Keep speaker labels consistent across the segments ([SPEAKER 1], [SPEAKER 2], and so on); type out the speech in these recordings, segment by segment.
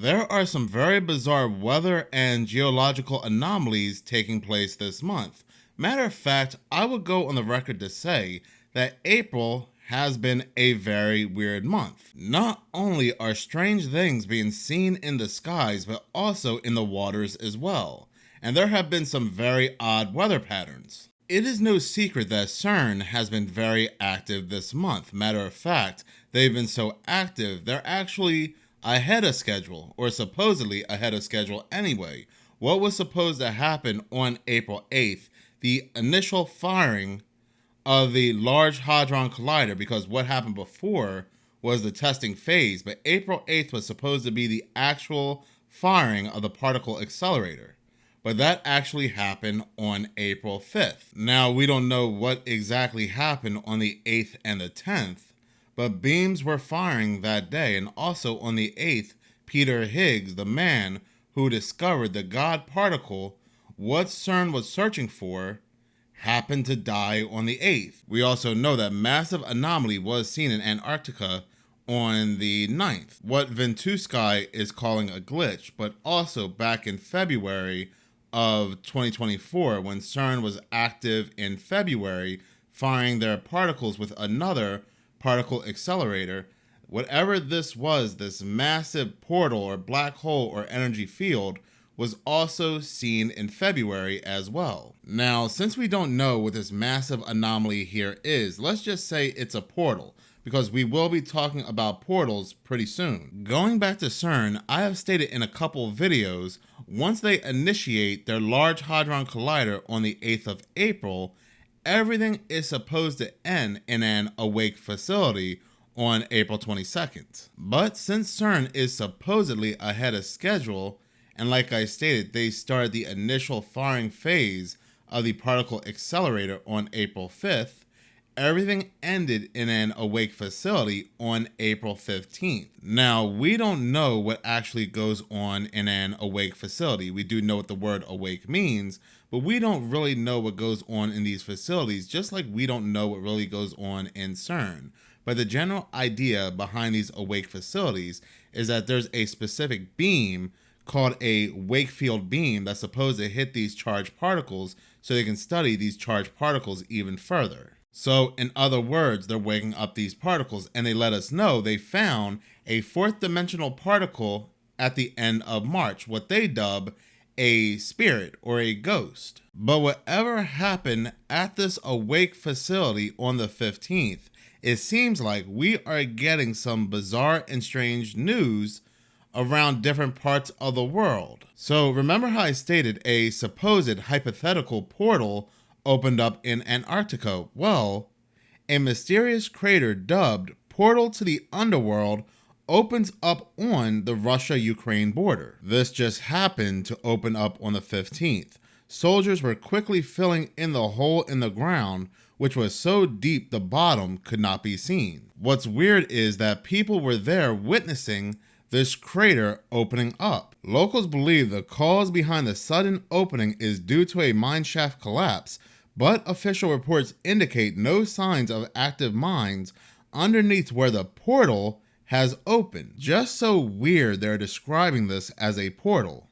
[SPEAKER 1] There are some very bizarre weather and geological anomalies taking place this month. Matter of fact, I would go on the record to say that April has been a very weird month. Not only are strange things being seen in the skies, but also in the waters as well. And there have been some very odd weather patterns. It is no secret that CERN has been very active this month. Matter of fact, they've been so active, they're actually ahead of schedule, or supposedly ahead of schedule anyway. What was supposed to happen on April 8th, the initial firing of the Large Hadron Collider, because what happened before was the testing phase, but April 8th was supposed to be the actual firing of the particle accelerator. But that actually happened on April 5th. Now, we don't know what exactly happened on the 8th and the 10th, but beams were firing that day, and also on the 8th, Peter Higgs, the man who discovered the God particle, what CERN was searching for, happened to die on the 8th. We also know that massive anomaly was seen in Antarctica on the 9th, what Ventusky is calling a glitch, but also back in February of 2024, when CERN was active in February, firing their particles with another particle accelerator. Whatever this was, this massive portal or black hole or energy field, was also seen in February as well. Now, since we don't know what this massive anomaly here is, let's just say it's a portal, because we will be talking about portals pretty soon. Going back to CERN, I have stated in a couple videos, once they initiate their Large Hadron Collider on the 8th of April, everything is supposed to end in an awake facility on April 22nd. But since CERN is supposedly ahead of schedule, and like I stated, they started the initial firing phase of the particle accelerator on April 5th, everything ended in an awake facility on April 15th. Now, we don't know what actually goes on in an awake facility. We do know what the word awake means, but we don't really know what goes on in these facilities, just like we don't know what really goes on in CERN. But the general idea behind these awake facilities is that there's a specific beam called a Wakefield beam that's supposed to hit these charged particles so they can study these charged particles even further. So in other words, they're waking up these particles, and they let us know they found a fourth dimensional particle at the end of March, what they dub a spirit or a ghost. But whatever happened at this awake facility on the 15th, it seems like we are getting some bizarre and strange news around different parts of the world. So remember how I stated a supposed hypothetical portal opened up in Antarctica? Well, a mysterious crater dubbed Portal to the Underworld opens up on the Russia-Ukraine border. This just happened to open up on the 15th. Soldiers were quickly filling in the hole in the ground, which was so deep the bottom could not be seen. What's weird is that people were there witnessing this crater opening up. Locals believe the cause behind the sudden opening is due to a mine shaft collapse, but official reports indicate no signs of active mines underneath where the portal has opened. Just so weird they're describing this as a portal.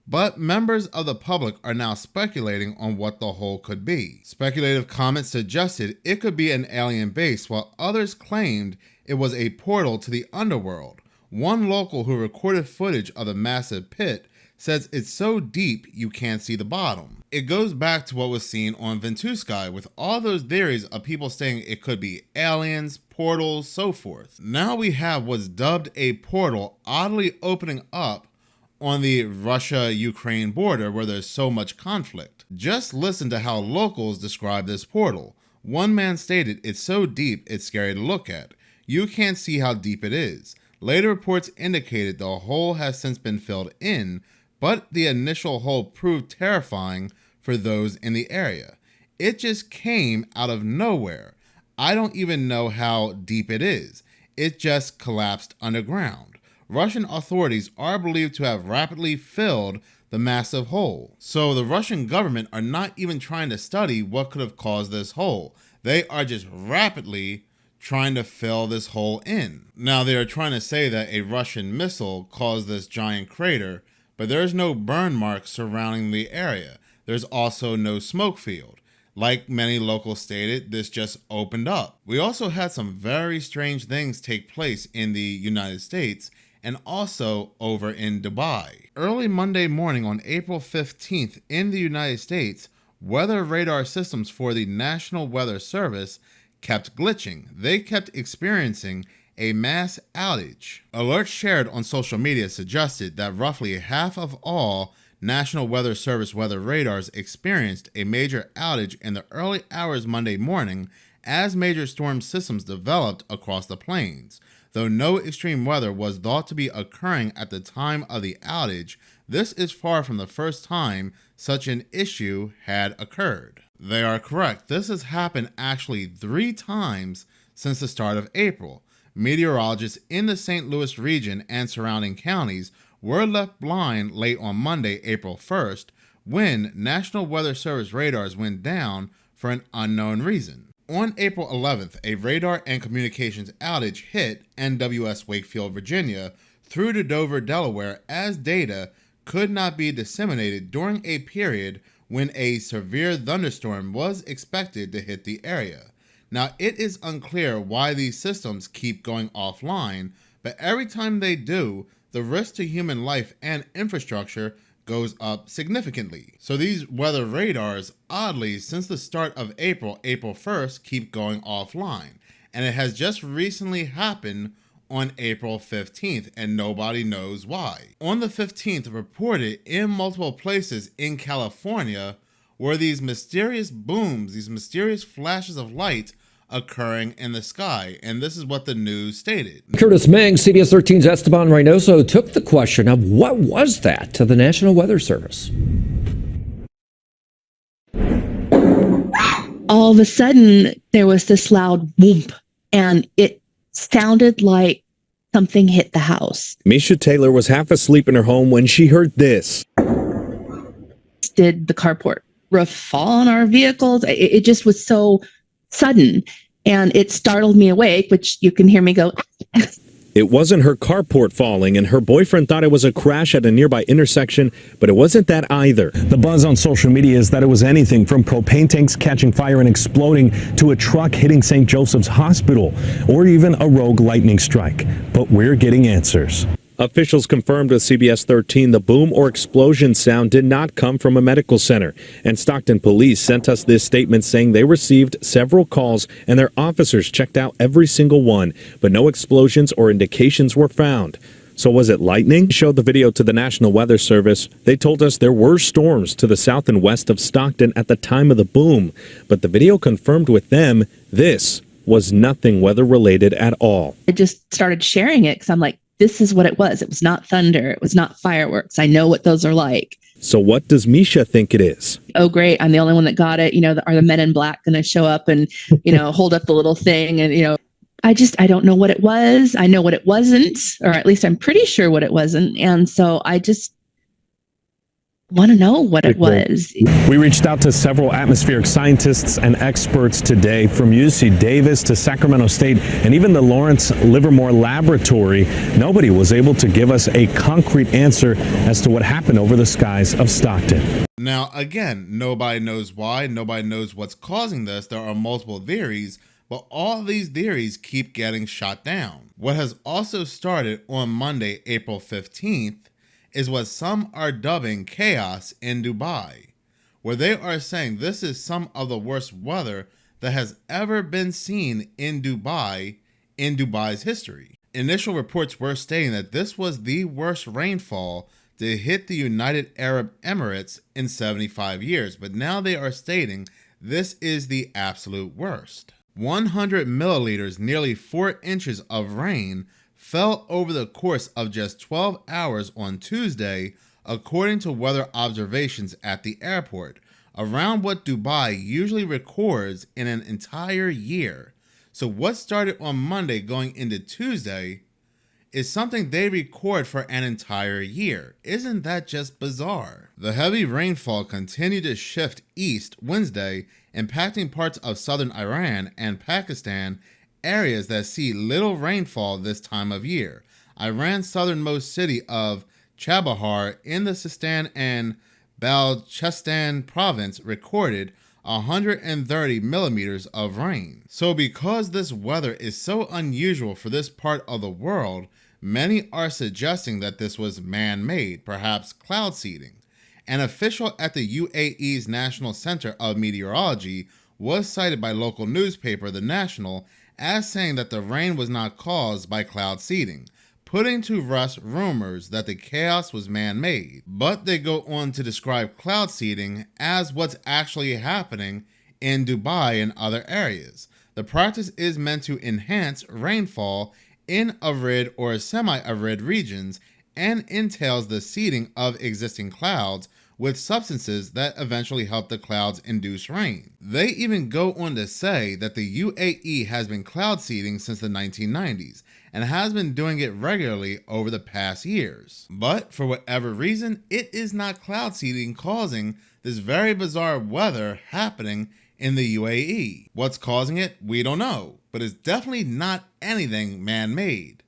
[SPEAKER 1] But members of the public are now speculating on what the hole could be. Speculative comments suggested it could be an alien base, while others claimed it was a portal to the underworld. One local who recorded footage of the massive pit says it's so deep you can't see the bottom. It goes back to what was seen on Ventusky, with all those theories of people saying it could be aliens, portals, so forth. Now we have what's dubbed a portal oddly opening up on the Russia-Ukraine border where there's so much conflict. Just listen to how locals describe this portal. One man stated, "It's so deep it's scary to look at. You can't see how deep it is." Later reports indicated the hole has since been filled in, but the initial hole proved terrifying for those in the area. It just came out of nowhere. I don't even know how deep it is. It just collapsed underground. Russian authorities are believed to have rapidly filled the massive hole. So the Russian government are not even trying to study what could have caused this hole. They are just rapidly trying to fill this hole in. Now, they are trying to say that a Russian missile caused this giant crater, but there's no burn marks surrounding the area. There's also no smoke field. Like many locals stated, this just opened up. We also had some very strange things take place in the United States and also over in Dubai. Early Monday morning on April 15th in the United States, weather radar systems for the National Weather Service kept glitching. They kept experiencing a mass outage. Alerts shared on social media suggested that roughly half of all National Weather Service weather radars experienced a major outage in the early hours Monday morning as major storm systems developed across the plains. Though no extreme weather was thought to be occurring at the time of the outage, this is far from the first time such an issue had occurred. They are correct. This has happened actually 3 times since the start of April. Meteorologists in the St. Louis region and surrounding counties were left blind late on Monday, April 1st, when National Weather Service radars went down for an unknown reason. On April 11th, a radar and communications outage hit NWS Wakefield, Virginia, through to Dover, Delaware, as data could not be disseminated during a period when a severe thunderstorm was expected to hit the area. Now, it is unclear why these systems keep going offline, but every time they do, the risk to human life and infrastructure goes up significantly. So these weather radars, oddly, since the start of April 1st, keep going offline. And it has just recently happened on April 15th, and nobody knows why. On the 15th, reported in multiple places in California were these mysterious booms, these mysterious flashes of light occurring in the sky, and this is what the news stated.
[SPEAKER 2] Curtis Meng, CBS 13's Esteban Reynoso, took the question of what was that to the National Weather Service.
[SPEAKER 3] All of a sudden, there was this loud whoomp, and it sounded like something hit the house.
[SPEAKER 4] Misha Taylor was half asleep in her home when she heard this.
[SPEAKER 3] Did the carport roof fall on our vehicles? It just was so sudden, and it startled me awake, which you can hear me go.
[SPEAKER 4] It wasn't her carport falling, and her boyfriend thought it was a crash at a nearby intersection, but it wasn't that either.
[SPEAKER 5] The buzz on social media is that it was anything from propane tanks catching fire and exploding to a truck hitting St. Joseph's Hospital, or even a rogue lightning strike. But we're getting answers.
[SPEAKER 4] Officials confirmed with CBS 13 the boom or explosion sound did not come from a medical center. And Stockton police sent us this statement saying they received several calls and their officers checked out every single one, but no explosions or indications were found. So was it lightning? We showed the video to the National Weather Service. They told us there were storms to the south and west of Stockton at the time of the boom, but the video confirmed with them this was nothing weather related at all.
[SPEAKER 3] I just started sharing it because I'm like, this is what it was. It was not thunder. It was not fireworks. I know what those are like.
[SPEAKER 4] So what does Misha think it is?
[SPEAKER 3] Oh, great. I'm the only one that got it. Are the men in black going to show up and, hold up the little thing? And, I don't know what it was. I know what it wasn't, or at least I'm pretty sure what it wasn't. And so I just want to know what it was.
[SPEAKER 5] We reached out to several atmospheric scientists and experts today, from UC Davis to Sacramento State and even the Lawrence Livermore Laboratory. Nobody was able to give us a concrete answer as to what happened over the skies of Stockton.
[SPEAKER 1] Now, again, nobody knows why. Nobody knows what's causing this. There are multiple theories, but all these theories keep getting shot down. What has also started on Monday, April 15th, is what some are dubbing chaos in Dubai, where they are saying this is some of the worst weather that has ever been seen in Dubai's history. Initial reports were stating that this was the worst rainfall to hit the United Arab Emirates in 75 years, but now they are stating this is the absolute worst. 100 milliliters, nearly 4 inches of rain, fell over the course of just 12 hours on Tuesday, according to weather observations at the airport, around what Dubai usually records in an entire year. So what started on Monday going into Tuesday is something they record for an entire year. Isn't that just bizarre? The heavy rainfall continued to shift east Wednesday, impacting parts of southern Iran and Pakistan areas that see little rainfall this time of year. Iran's southernmost city of Chabahar in the Sistan and Balochistan province recorded 130 millimeters of rain. So because this weather is so unusual for this part of the world, many are suggesting that this was man-made, perhaps cloud seeding. An official at the UAE's National Center of Meteorology was cited by local newspaper The National as saying that the rain was not caused by cloud seeding, putting to rest rumors that the chaos was man-made. But they go on to describe cloud seeding as what's actually happening in Dubai and other areas. The practice is meant to enhance rainfall in arid or semi-arid regions and entails the seeding of existing clouds with substances that eventually help the clouds induce rain. They even go on to say that the UAE has been cloud seeding since the 1990s and has been doing it regularly over the past years. But for whatever reason, it is not cloud seeding causing this very bizarre weather happening in the UAE. What's causing it? We don't know, but it's definitely not anything man-made.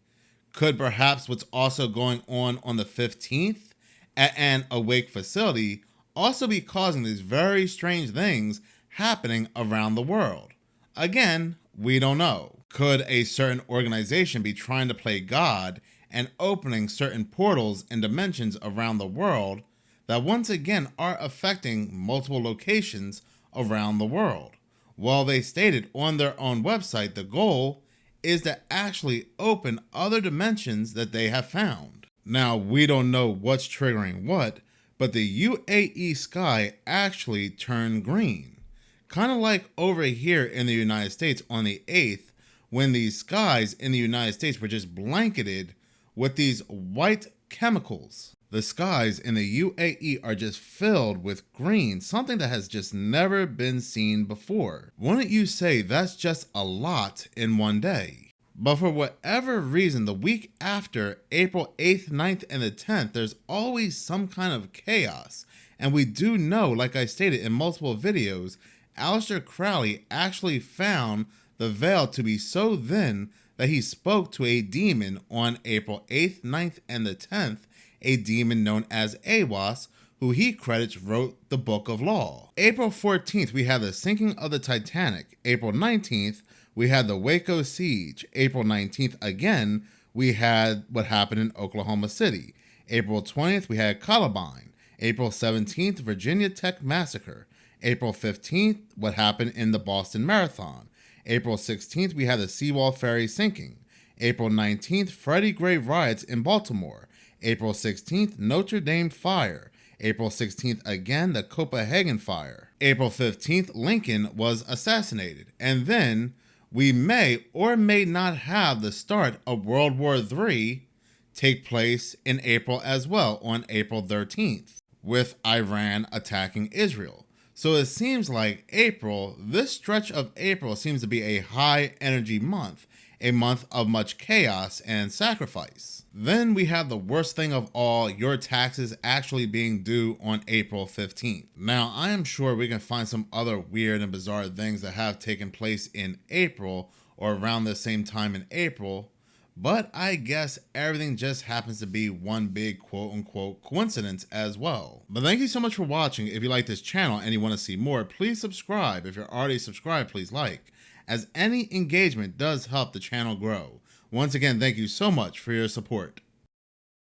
[SPEAKER 1] Could perhaps what's also going on the 15th at an awake facility also be causing these very strange things happening around the world? Again, we don't know. Could a certain organization be trying to play God and opening certain portals and dimensions around the world that once again are affecting multiple locations around the world? Well, they stated on their own website the goal is to actually open other dimensions that they have found. Now, we don't know what's triggering what, but the UAE sky actually turned green. Kind of like over here in the United States on the 8th, when these skies in the United States were just blanketed with these white chemicals. The skies in the UAE are just filled with green, something that has just never been seen before. Wouldn't you say that's just a lot in one day? But for whatever reason, the week after April 8th, 9th, and the 10th, there's always some kind of chaos. And we do know, like I stated in multiple videos, Aleister Crowley actually found the veil to be so thin that he spoke to a demon on April 8th, 9th, and the 10th, a demon known as Awas, who he credits wrote the Book of Law. April 14th, we had the sinking of the Titanic. April 19th, we had the Waco siege. April 19th, again, we had what happened in Oklahoma City. April 20th, we had Columbine. April 17th, Virginia Tech massacre. April 15th, what happened in the Boston Marathon. April 16th, we had the Seawall Ferry sinking. April 19th, Freddie Gray riots in Baltimore. April 16th, Notre Dame fire. April 16th, again, the Copenhagen fire. April 15th, Lincoln was assassinated. And then we may or may not have the start of World War III take place in April as well, on April 13th, with Iran attacking Israel. So it seems like April, this stretch of April seems to be a high energy month, a month of much chaos and sacrifice. Then we have the worst thing of all, your taxes actually being due on April 15th. Now, I am sure we can find some other weird and bizarre things that have taken place in April or around the same time in April, but I guess everything just happens to be one big quote-unquote coincidence as well. But thank you so much for watching. If you like this channel and you want to see more, please subscribe. If you're already subscribed, please like, as any engagement does help the channel grow. Once again, thank you so much for your support.